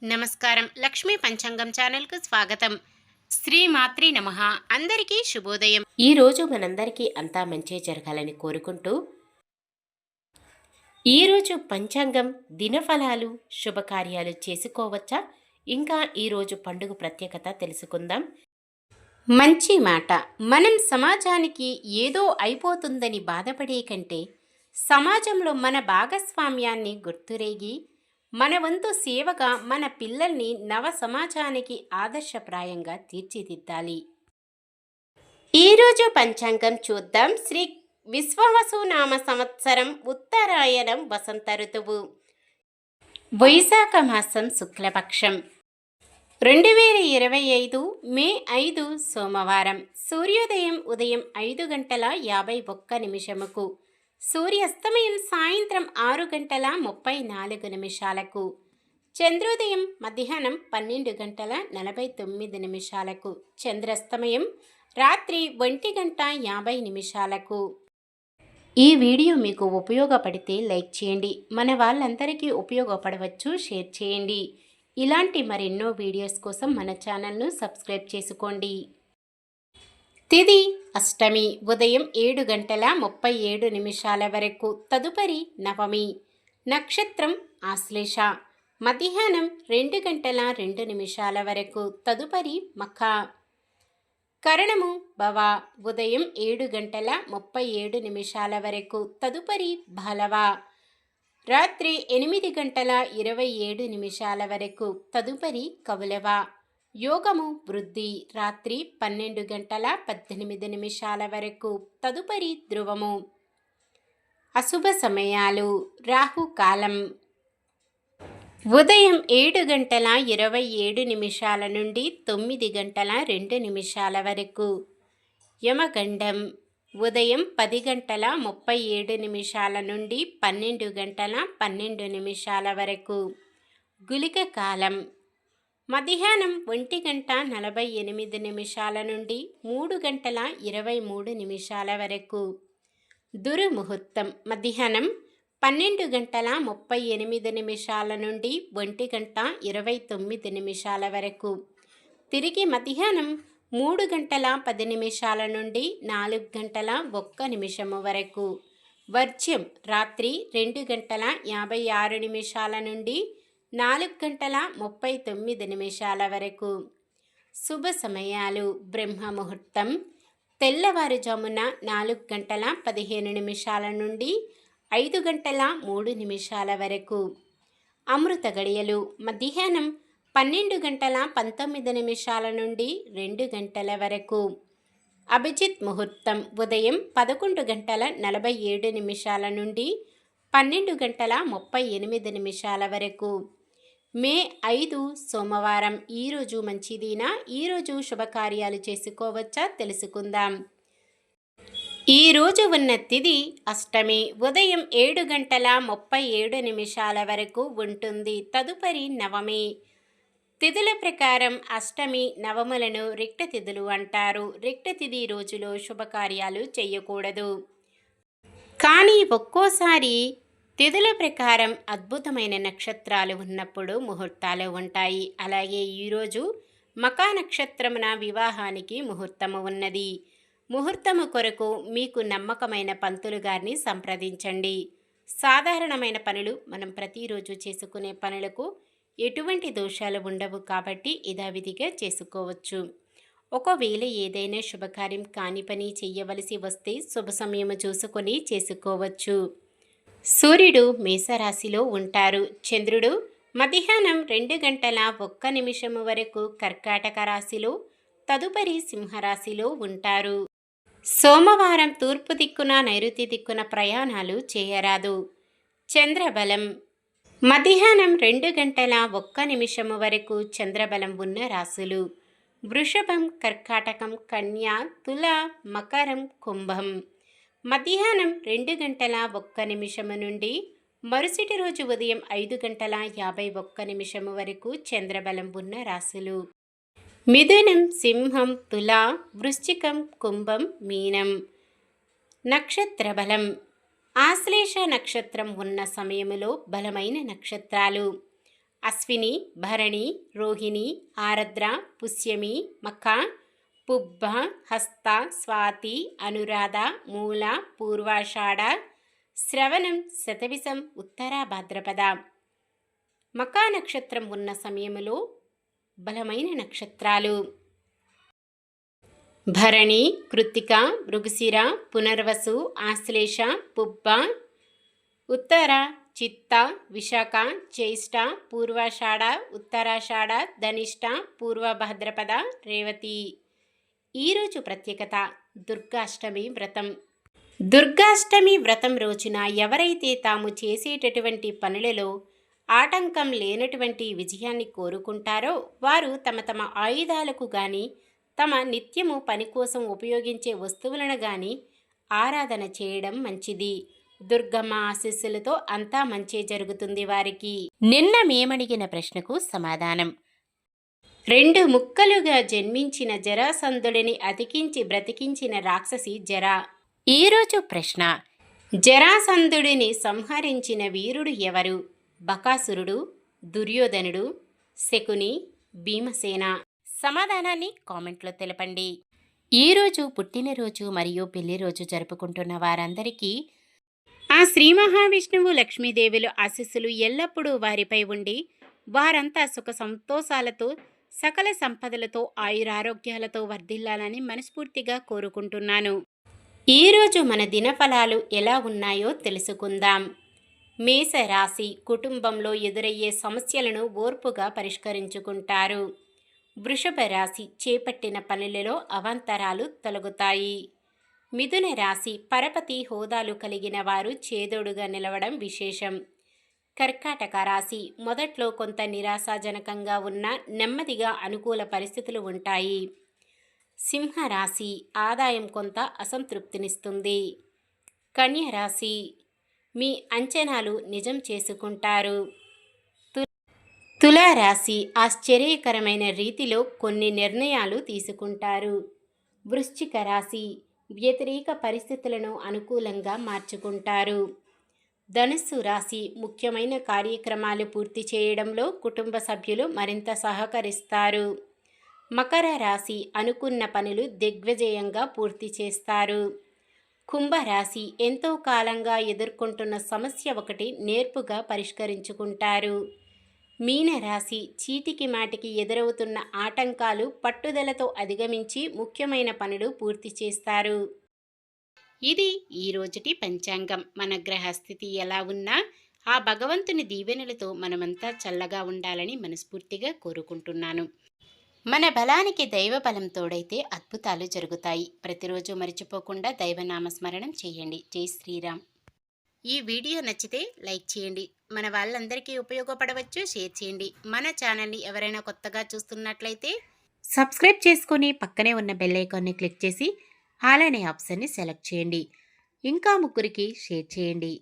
నమస్కారం. లక్ష్మీ పంచాంగం ఛానల్‌కు స్వాగతం. శ్రీమాత్రే నమః. అందరికీ శుభోదయం. ఈరోజు మనందరికీ అంతా మంచే జరగాలని కోరుకుంటూ ఈరోజు పంచాంగం దినఫలాలు శుభకార్యాలు చేసుకోవచ్చా? ఇంకా ఈరోజు పండుగ ప్రత్యేకత తెలుసుకుందాం. మంచి మాట. మనం సమాజానికి ఏదో అయిపోతుందని బాధపడే కంటే సమాజంలో మన భాగస్వామ్యాన్ని గుర్తురేగి మన వంతు సేవగా మన పిల్లల్ని నవ సమాజానికి ఆదర్శప్రాయంగా తీర్చిదిద్దాలి. ఈరోజు పంచాంగం చూద్దాం. శ్రీ విశ్వావసునామ సంవత్సరం ఉత్తరాయణం వసంత ఋతువు వైశాఖ మాసం శుక్లపక్షం 2025 మే 5 సోమవారం. సూర్యోదయం ఉదయం 5:51 సూర్యాస్తమయం సాయంత్రం 6:34 చంద్రోదయం మధ్యాహ్నం 12:49 చంద్రాస్తమయం రాత్రి 1:50. ఈ వీడియో మీకు ఉపయోగపడితే లైక్ చేయండి. మన వాళ్ళందరికీ ఉపయోగపడవచ్చు, షేర్ చేయండి. ఇలాంటి మరెన్నో వీడియోస్ కోసం మన ఛానల్ను సబ్స్క్రైబ్ చేసుకోండి. తిథి అష్టమి ఉదయం 7:37 వరకు. తదుపరి నవమి. నక్షత్రం ఆశ్లేష. మధ్యాహ్నం 2:02 వరకు. తదుపరి మఖ. కరణము భవ. ఉదయం 7:37 వరకు. తదుపరి భలవ. రాత్రి 8:27 వరకు. తదుపరి కౌలవ. యోగము వృద్ధి. రాత్రి 12:18 వరకు. తదుపరి ధ్రువము. అశుభ సమయాలు. రాహుకాలం ఉదయం 7:27 నుండి 9:02 వరకు. యమగండం ఉదయం 10:37 నుండి 12:12 వరకు. గుళిక కాలం మధ్యాహ్నం 1:48 నుండి 3:23 వరకు. దుర్ముహూర్తం మధ్యాహ్నం 12:38 నుండి 1:29 వరకు. తిరిగి మధ్యాహ్నం 3:10 నుండి 4:01 వరకు. వర్జ్యం రాత్రి 2:56 నుండి 4:39 వరకు. శుభ సమయాలు. బ్రహ్మ ముహూర్తం తెల్లవారుజామున 4:15 నుండి 5:03 వరకు. అమృత గడియలు మధ్యాహ్నం 12:19 నుండి 2 గంటల వరకు. అభిజిత్ ముహూర్తం ఉదయం 11:47 నుండి 12:38 వరకు. మే 5 సోమవారం. ఈరోజు మంచిదినా? ఈరోజు శుభకార్యాలు చేసుకోవచ్చా తెలుసుకుందాం. ఈరోజు ఉన్న తిథి అష్టమి. ఉదయం 7:37 వరకు ఉంటుంది. తదుపరి నవమి. తిథుల ప్రకారం అష్టమి నవములను రిక్త తిథులు అంటారు. రిక్త తిథి రోజులో శుభకార్యాలు చేయకూడదు. కానీ ఒక్కోసారి తిథుల ప్రకారం అద్భుతమైన నక్షత్రాలు ఉన్నప్పుడు ముహూర్తాలు ఉంటాయి. అలాగే ఈరోజు మకా నక్షత్రమున వివాహానికి ముహూర్తము ఉన్నది. ముహూర్తము కొరకు మీకు నమ్మకమైన పంతులు గారిని సంప్రదించండి. సాధారణమైన పనులు మనం ప్రతిరోజు చేసుకునే పనులకు ఎటువంటి దోషాలు ఉండవు కాబట్టి యథావిధిగా చేసుకోవచ్చు. ఒకవేళ ఏదైనా శుభకార్యం కాని పని చెయ్యవలసి వస్తే శుభ సమయము చూసుకొని చేసుకోవచ్చు. సూర్యుడు మేషరాశిలో ఉంటారు. చంద్రుడు మధ్యాహ్నం 2:01 వరకు కర్కాటక రాశిలో, తదుపరి సింహరాశిలో ఉంటారు. సోమవారం తూర్పు దిక్కున నైరుతి దిక్కున ప్రయాణాలు చేయరాదు. చంద్రబలం మధ్యాహ్నం 2:01 వరకు చంద్రబలం ఉన్న రాశులు వృషభం, కర్కాటకం, కన్యా, తుల, మకరం, కుంభం. మధ్యాహ్నం 2:01 నుండి మరుసటి రోజు ఉదయం 5:51 వరకు చంద్రబలం ఉన్న రాశులు మిథునం, సింహం, తుల, వృశ్చికం, కుంభం, మీనం. నక్షత్ర బలం ఆశ్లేష నక్షత్రం ఉన్న సమయములో బలమైన నక్షత్రాలు అశ్విని, భరణి, రోహిణి, ఆరద్ర, పుష్యమి, మఖ, పుబ్బ, హస్త, స్వాతి, అనురాధ, మూల, పూర్వాషాఢ, శ్రవణం, శతవిషం, ఉత్తర భాద్రపద. మకా నక్షత్రం ఉన్న సమయములో బలమైన నక్షత్రాలు భరణి, కృత్తిక, మృగశిర, పునర్వసు, ఆశ్లేష, పుబ్బ, ఉత్తర, చిత్త, విశాఖ, జ్యేష్ఠ, పూర్వాషాఢ, ఉత్తరాషాఢ, ధనిష్ట, పూర్వ భాద్రపద, రేవతి. ఈరోజు ప్రత్యేకత దుర్గాష్టమి వ్రతం. దుర్గాష్టమి వ్రతం రోజున ఎవరైతే తాము చేసేటటువంటి పనులలో ఆటంకం లేనటువంటి విజయాన్ని కోరుకుంటారో వారు తమ తమ ఆయుధాలకు కానీ తమ నిత్యము పని కోసం ఉపయోగించే వస్తువులను కానీ ఆరాధన చేయడం మంచిది. దుర్గమ్మ ఆశీస్సులతో అంతా మంచి జరుగుతుంది వారికి. నిన్న మేమడిగిన ప్రశ్నకు సమాధానం. 2 ముక్కలుగా జన్మించిన జరాసంధుడిని అతికించి బ్రతికించిన రాక్షసి జరా. ఈరోజు ప్రశ్న: జరాసంధుడిని సంహరించిన వీరుడు ఎవరు? బకాసురుడు, దుర్యోధనుడు, శకుని, భీమసేన. సమాధానాన్ని కామెంట్లో తెలపండి. ఈరోజు పుట్టినరోజు మరియు పెళ్లి రోజు జరుపుకుంటున్న వారందరికీ ఆ శ్రీ మహావిష్ణువు లక్ష్మీదేవుల ఆశీస్సులు ఎల్లప్పుడూ వారిపై ఉండి వారంతా సుఖ సంతోషాలతో సకల సంపదలతో ఆయురారోగ్యాలతో వర్ధిల్లాలని మనస్ఫూర్తిగా కోరుకుంటున్నాను. ఈరోజు మన దినఫలాలు ఎలా ఉన్నాయో తెలుసుకుందాం. మేషరాశి కుటుంబంలో ఎదురయ్యే సమస్యలను ఓర్పుగా పరిష్కరించుకుంటారు. వృషభ రాశి చేపట్టిన పనులలో అవాంతరాలు తొలగుతాయి. మిథున రాశి పరపతి హోదాలు కలిగిన వారు చేదోడుగా నిలవడం విశేషం. కర్కాటక రాశి మొదట్లో కొంత నిరాశాజనకంగా ఉన్న నెమ్మదిగా అనుకూల పరిస్థితులు ఉంటాయి. సింహరాశి ఆదాయం కొంత అసంతృప్తినిస్తుంది. కన్య రాశి మీ అంచనాలు నిజం చేసుకుంటారు. తులారాశి ఆశ్చర్యకరమైన రీతిలో కొన్ని నిర్ణయాలు తీసుకుంటారు. వృశ్చిక రాశి వ్యతిరేక పరిస్థితులను అనుకూలంగా మార్చుకుంటారు. ధనుస్సు రాశి ముఖ్యమైన కార్యక్రమాలు పూర్తి చేయడంలో కుటుంబ సభ్యులు మరింత సహకరిస్తారు. మకర రాశి అనుకున్న పనులు దిగ్విజయంగా పూర్తి చేస్తారు. కుంభరాశి ఎంతో కాలంగా ఎదుర్కొంటున్న సమస్య ఒకటి నేర్పుగా పరిష్కరించుకుంటారు. మీనరాశి చీటికి మాటికి ఎదురవుతున్న ఆటంకాలు పట్టుదలతో అధిగమించి ముఖ్యమైన పనులు పూర్తి చేస్తారు. ఇది ఈ రోజుటి పంచాంగం. మన గ్రహస్థితి ఎలా ఉన్నా ఆ భగవంతుని దీవెనలతో మనమంతా చల్లగా ఉండాలని మనస్ఫూర్తిగా కోరుకుంటున్నాను. మన బలానికి దైవ బలం తోడైతే అద్భుతాలు జరుగుతాయి. ప్రతిరోజు మర్చిపోకుండా దైవనామస్మరణం చేయండి. జై శ్రీరామ్. ఈ వీడియో నచ్చితే లైక్ చేయండి. మన వాళ్ళందరికీ ఉపయోగపడవచ్చు, షేర్ చేయండి. మన ఛానల్ని ఎవరైనా కొత్తగా చూస్తున్నట్లయితే సబ్స్క్రైబ్ చేసుకొని పక్కనే ఉన్న బెల్ ఐకాన్ని క్లిక్ చేసి ఆల్ అనే ఆప్షన్ని సెలెక్ట్ చేయండి. ఇంకా ముగ్గురికి షేర్ చేయండి.